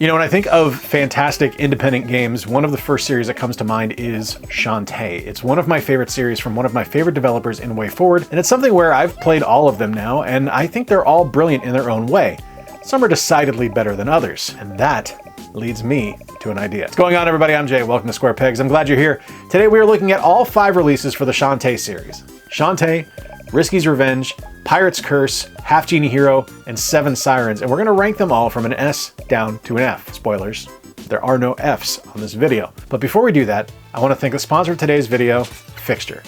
You know, when I think of fantastic independent games, one of the first series that comes to mind is Shantae. It's one of my favorite series from one of my favorite developers in WayForward, and it's something where I've played all of them now, and I think they're all brilliant in their own way. Some are decidedly better than others, and that leads me to an idea. What's going on, everybody? I'm Jay. Welcome to Square Pegs. I'm glad you're here. Today we are looking at all 5 releases for the Shantae series. Shantae, Risky's Revenge, Pirate's Curse, Half-Genie Hero, and 7 Sirens, and we're going to rank them all from an S down to an F. Spoilers, there are no Fs on this video. But before we do that, I want to thank the sponsor of today's video, Fixture.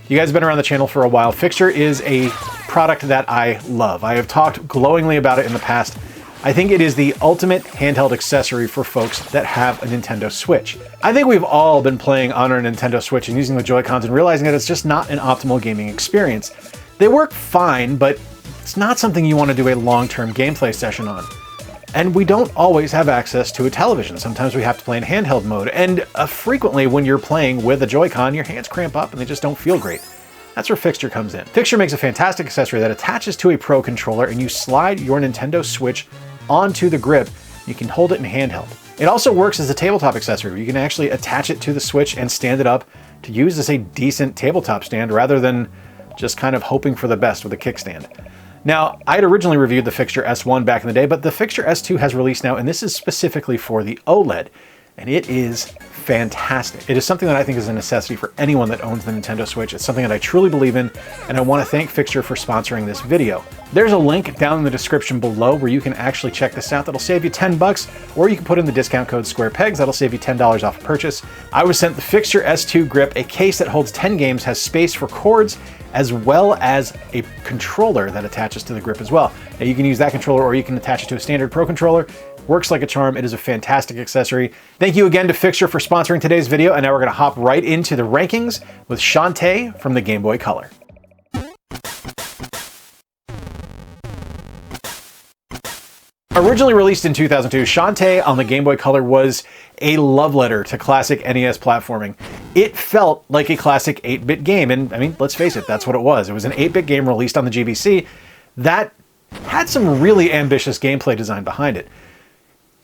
You guys have been around the channel for a while. Fixture is a product that I love. I have talked glowingly about it in the past. I think it is the ultimate handheld accessory for folks that have a Nintendo Switch. I think we've all been playing on our Nintendo Switch and using the Joy-Cons and realizing that it's just not an optimal gaming experience. They work fine, but it's not something you want to do a long-term gameplay session on. And we don't always have access to a television. Sometimes we have to play in handheld mode, and frequently when you're playing with a Joy-Con, your hands cramp up and they just don't feel great. That's where Fixture comes in. Fixture makes a fantastic accessory that attaches to a Pro controller, and you slide your Nintendo Switch onto the grip. You can hold it in handheld. It also works as a tabletop accessory. You can actually attach it to the Switch and stand it up to use as a decent tabletop stand rather than just kind of hoping for the best with a kickstand. Now, I had originally reviewed the Fixture S1 back in the day, but the Fixture S2 has released now, and this is specifically for the OLED, and it is fantastic. It is something that I think is a necessity for anyone that owns the Nintendo Switch. It's something that I truly believe in, and I want to thank Fixture for sponsoring this video. There's a link down in the description below where you can actually check this out. That'll save you 10 bucks, or you can put in the discount code SquarePegs. That'll save you $10 off a purchase. I was sent the Fixture S2 grip, a case that holds 10 games, has space for cords, as well as a controller that attaches to the grip as well. Now you can use that controller or you can attach it to a standard Pro controller. Works like a charm. It is a fantastic accessory. Thank you again to Fixture for sponsoring today's video, and now we're going to hop right into the rankings with Shantae from the Game Boy Color. Originally released in 2002, Shantae on the Game Boy Color was a love letter to classic NES platforming. It felt like a classic 8-bit game, and I mean, let's face it, that's what it was. It was an 8-bit game released on the GBC that had some really ambitious gameplay design behind it.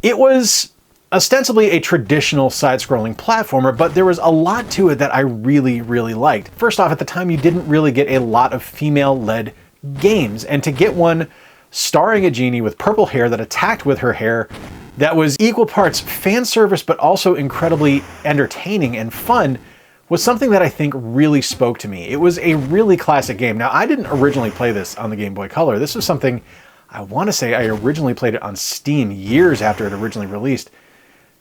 It was ostensibly a traditional side-scrolling platformer, but there was a lot to it that I really, really liked. First off, at the time, you didn't really get a lot of female-led games, and to get one starring a genie with purple hair that attacked with her hair that was equal parts fan service but also incredibly entertaining and fun was something that I think really spoke to me. It was a really classic game. Now, I didn't originally play this on the Game Boy Color. This was something, I want to say I originally played it on Steam years after it originally released.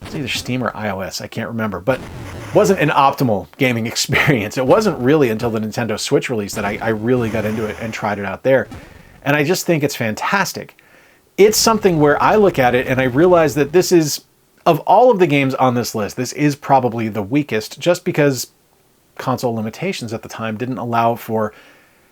It's either Steam or iOS, I can't remember, but it wasn't an optimal gaming experience. It wasn't really until the Nintendo Switch release that I really got into it and tried it out there. And I just think it's fantastic. It's something where I look at it and I realize that this is, of all of the games on this list, this is probably the weakest, just because console limitations at the time didn't allow for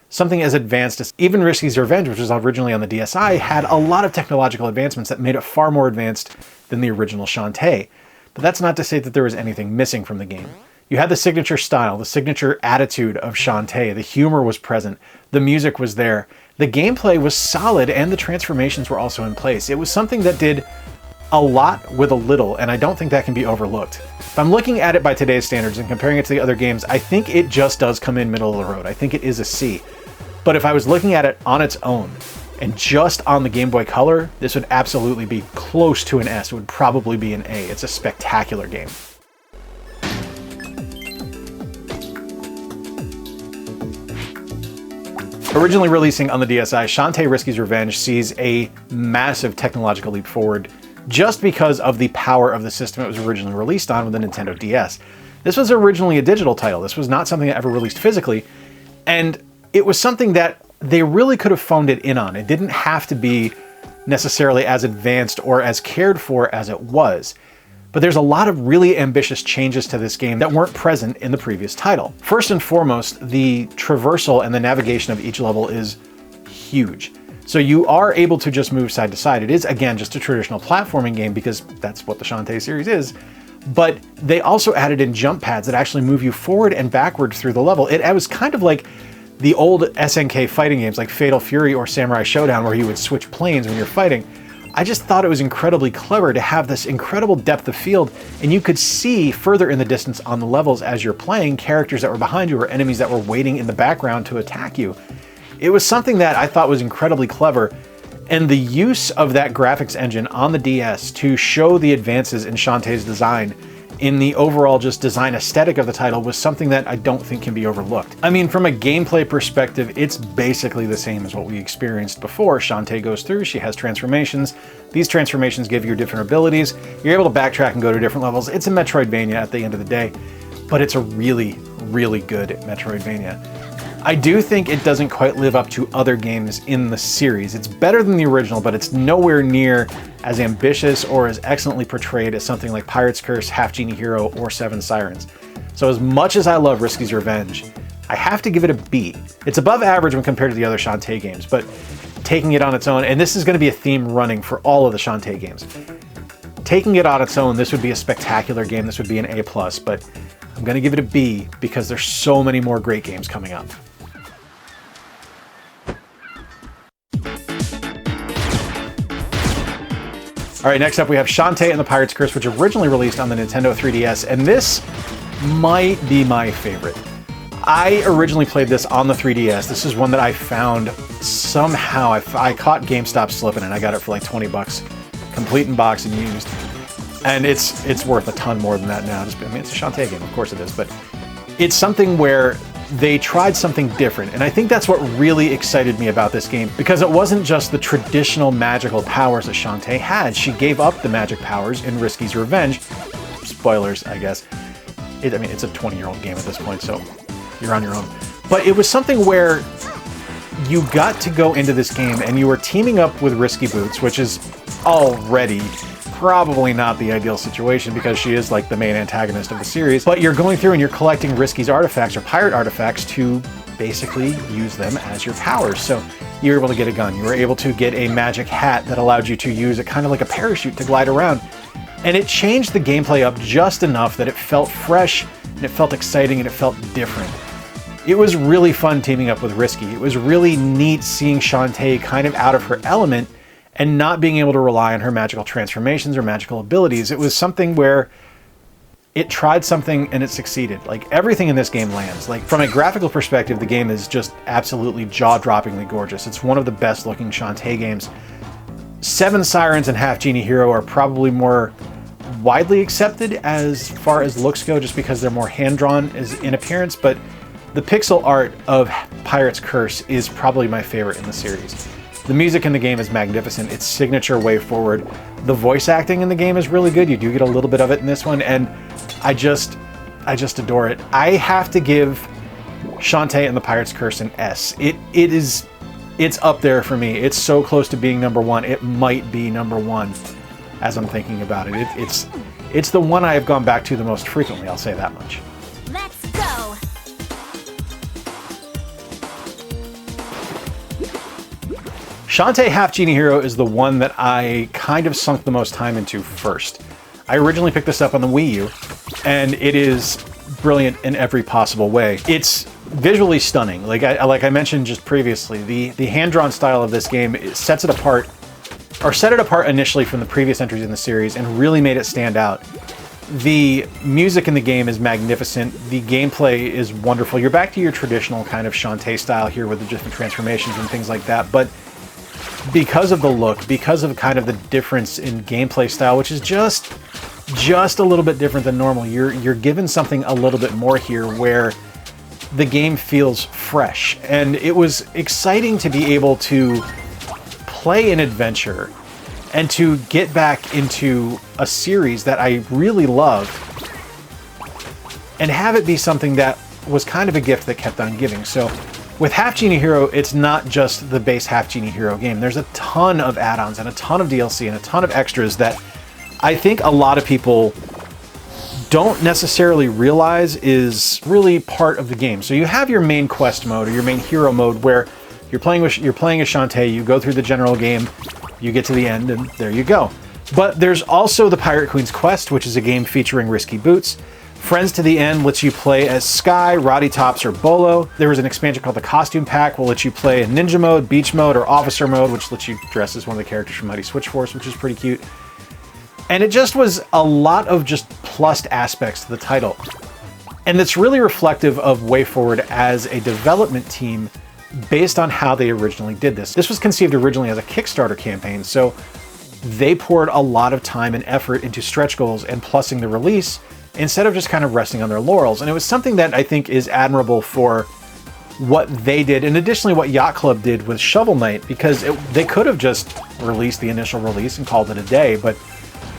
something as advanced as even Risky's Revenge, which was originally on the DSi, had a lot of technological advancements that made it far more advanced than the original Shantae. But that's not to say that there was anything missing from the game. You had the signature style, the signature attitude of Shantae, the humor was present, the music was there, the gameplay was solid, and the transformations were also in place. It was something that did a lot with a little, and I don't think that can be overlooked. If I'm looking at it by today's standards and comparing it to the other games, I think it just does come in middle of the road. I think it is a C. But if I was looking at it on its own, and just on the Game Boy Color, this would absolutely be close to an S. It would probably be an A. It's a spectacular game. Originally releasing on the DSi, Shantae Risky's Revenge sees a massive technological leap forward just because of the power of the system it was originally released on with the Nintendo DS. This was originally a digital title. This was not something that ever released physically, and it was something that they really could have phoned it in on. It didn't have to be necessarily as advanced or as cared for as it was. But there's a lot of really ambitious changes to this game that weren't present in the previous title. First and foremost, the traversal and the navigation of each level is huge. So you are able to just move side to side. It is, again, just a traditional platforming game because that's what the Shantae series is. But they also added in jump pads that actually move you forward and backward through the level. It was kind of like the old SNK fighting games like Fatal Fury or Samurai Showdown, where you would switch planes when you're fighting. I just thought it was incredibly clever to have this incredible depth of field, and you could see further in the distance on the levels as you're playing characters that were behind you or enemies that were waiting in the background to attack you. It was something that I thought was incredibly clever, and the use of that graphics engine on the DS to show the advances in Shantae's design in the overall just design aesthetic of the title was something that I don't think can be overlooked. I mean, from a gameplay perspective, it's basically the same as what we experienced before. Shantae goes through, she has transformations. These transformations give you different abilities. You're able to backtrack and go to different levels. It's a Metroidvania at the end of the day, but it's a really, really good Metroidvania. I do think it doesn't quite live up to other games in the series. It's better than the original, but it's nowhere near as ambitious or as excellently portrayed as something like Pirate's Curse, Half-Genie Hero, or Seven Sirens. So as much as I love Risky's Revenge, I have to give it a B. It's above average when compared to the other Shantae games, but taking it on its own, and this is going to be a theme running for all of the Shantae games. Taking it on its own, this would be a spectacular game. This would be an A+, but I'm going to give it a B because there's so many more great games coming up. All right, next up we have Shantae and the Pirate's Curse, which originally released on the Nintendo 3DS, and this might be my favorite. I originally played this on the 3DS. This is one that I found somehow. I caught GameStop slipping and I got it for like 20 bucks, complete in box and used. And it's worth a ton more than that now. I mean, it's a Shantae game, of course it is, but it's something where they tried something different, and I think that's what really excited me about this game, because it wasn't just the traditional magical powers that Shantae had. She gave up the magic powers in Risky's Revenge. Spoilers, I guess. I mean, it's a 20-year-old game at this point, so you're on your own. But it was something where you got to go into this game and you were teaming up with Risky Boots, which is already probably not the ideal situation because she is like the main antagonist of the series, but you're going through and you're collecting Risky's artifacts or pirate artifacts to basically use them as your powers. So you were able to get a gun, you were able to get a magic hat that allowed you to use it kind of like a parachute to glide around. And it changed the gameplay up just enough that it felt fresh and it felt exciting and it felt different. It was really fun teaming up with Risky. It was really neat seeing Shantae kind of out of her element and not being able to rely on her magical transformations or magical abilities. It was something where it tried something and it succeeded. Like, everything in this game lands. Like, from a graphical perspective, the game is just absolutely jaw-droppingly gorgeous. It's one of the best looking Shantae games. Seven Sirens and Half-Genie Hero are probably more widely accepted as far as looks go, just because they're more hand-drawn in appearance, but the pixel art of Pirate's Curse is probably my favorite in the series. The music in the game is magnificent. It's signature way forward. The voice acting in the game is really good. You do get a little bit of it in this one, and I just adore it. I have to give Shantae and the Pirate's Curse an S. It's up there for me. It's so close to being number one. It might be number one as I'm thinking about it. It's the one I have gone back to the most frequently, I'll say that much. Let's go! Shantae Half-Genie Hero is the one that I kind of sunk the most time into first. I originally picked this up on the Wii U, and it is brilliant in every possible way. It's visually stunning. Like I mentioned just previously, the hand-drawn style of this game set it apart initially from the previous entries in the series and really made it stand out. The music in the game is magnificent. The gameplay is wonderful. You're back to your traditional kind of Shantae style here with the different transformations and things like that, but because of the look, because of kind of the difference in gameplay style, which is just a little bit different than normal, you're given something a little bit more here where the game feels fresh. And it was exciting to be able to play an adventure and to get back into a series that I really love and have it be something that was kind of a gift that kept on giving. So with Half-Genie Hero, it's not just the base Half-Genie Hero game. There's a ton of add-ons and a ton of DLC and a ton of extras that I think a lot of people don't necessarily realize is really part of the game. So you have your main quest mode or your main hero mode where you're playing as Shantae, you go through the general game, you get to the end, and there you go. But there's also the Pirate Queen's Quest, which is a game featuring Risky Boots. Friends to the End lets you play as Sky, Roddy Tops, or Bolo. There was an expansion called the Costume Pack, will let you play in Ninja Mode, Beach Mode, or Officer Mode, which lets you dress as one of the characters from Mighty Switch Force, which is pretty cute. And it just was a lot of just plussed aspects to the title. And it's really reflective of WayForward as a development team based on how they originally did this. This was conceived originally as a Kickstarter campaign, so they poured a lot of time and effort into stretch goals and plussing the release instead of just kind of resting on their laurels. And it was something that I think is admirable for what they did, and additionally what Yacht Club did with Shovel Knight, because they could have just released the initial release and called it a day, but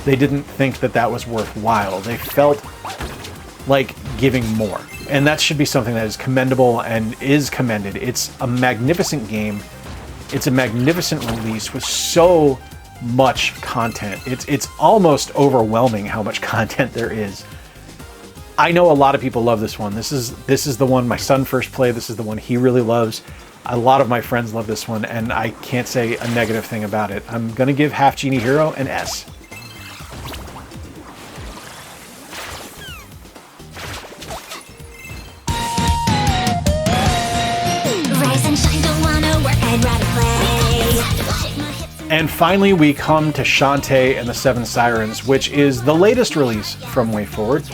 they didn't think that that was worthwhile. They felt like giving more. And that should be something that is commendable and is commended. It's a magnificent game. It's a magnificent release with so much content. It's almost overwhelming how much content there is. I know a lot of people love this one. This is the one my son first played. This is the one he really loves. A lot of my friends love this one, and I can't say a negative thing about it. I'm gonna give Half-Genie Hero an S. And finally, we come to Shantae and the Seven Sirens, which is the latest release from WayForward.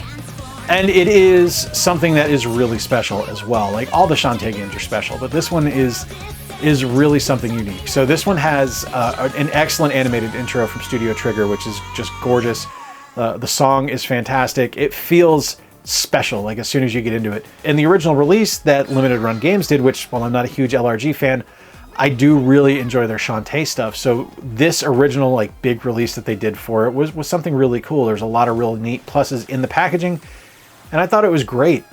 And it is something that is really special as well. Like, all the Shantae games are special, but this one is really something unique. So this one has an excellent animated intro from Studio Trigger, which is just gorgeous. The song is fantastic. It feels special, like, as soon as you get into it. And the original release that Limited Run Games did, which, while I'm not a huge LRG fan, I do really enjoy their Shantae stuff. So this original, like, big release that they did for it was something really cool. There's a lot of real neat pluses in the packaging, and I thought it was great.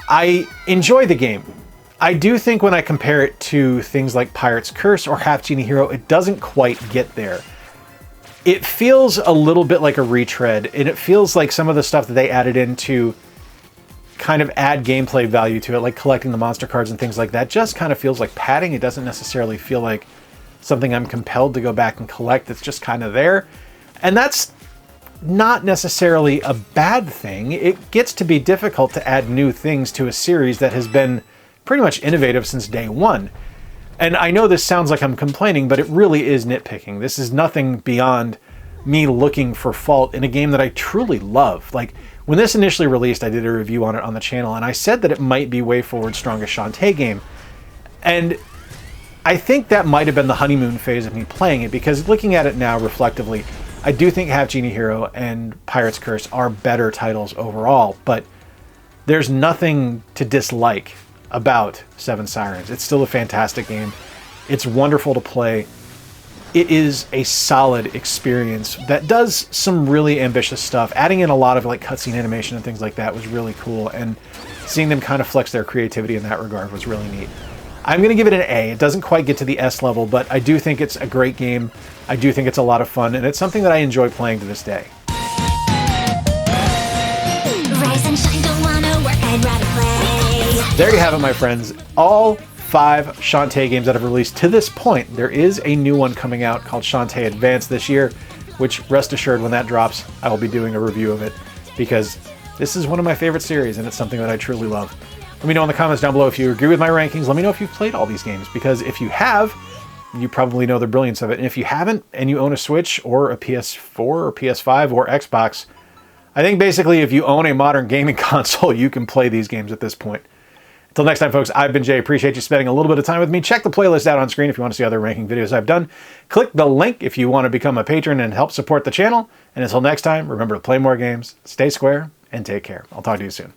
I enjoy the game. I do think when I compare it to things like Pirate's Curse or Half-Genie Hero, it doesn't quite get there. It feels a little bit like a retread, and it feels like some of the stuff that they added in to kind of add gameplay value to it, like collecting the monster cards and things like that, just kind of feels like padding. It doesn't necessarily feel like something I'm compelled to go back and collect. It's just kind of there. And that's not necessarily a bad thing. It gets to be difficult to add new things to a series that has been pretty much innovative since day one. And I know this sounds like I'm complaining, but it really is nitpicking. This is nothing beyond me looking for fault in a game that I truly love. Like, when this initially released, I did a review on it on the channel, and I said that it might be WayForward's strongest Shantae game. And I think that might have been the honeymoon phase of me playing it, because looking at it now reflectively, I do think Half-Genie Hero and Pirate's Curse are better titles overall, but there's nothing to dislike about Seven Sirens. It's still a fantastic game. It's wonderful to play. It is a solid experience that does some really ambitious stuff. Adding in a lot of, like, cutscene animation and things like that was really cool, and seeing them kind of flex their creativity in that regard was really neat. I'm going to give it an A. It doesn't quite get to the S level, but I do think it's a great game. I do think it's a lot of fun, and it's something that I enjoy playing to this day. Rise and shine, don't wanna work, I'd rather play. There you have it, my friends. All 5 Shantae games that have released to this point. There is a new one coming out called Shantae Advance this year, which, rest assured, when that drops, I will be doing a review of it, because this is one of my favorite series, and it's something that I truly love. Let me know in the comments down below if you agree with my rankings. Let me know if you've played all these games, because if you have, you probably know the brilliance of it. And if you haven't, and you own a Switch or a PS4 or PS5 or Xbox, I think basically if you own a modern gaming console, you can play these games at this point. Until next time, folks, I've been Jay. Appreciate you spending a little bit of time with me. Check the playlist out on screen if you want to see other ranking videos I've done. Click the link if you want to become a patron and help support the channel. And until next time, remember to play more games, stay square, and take care. I'll talk to you soon.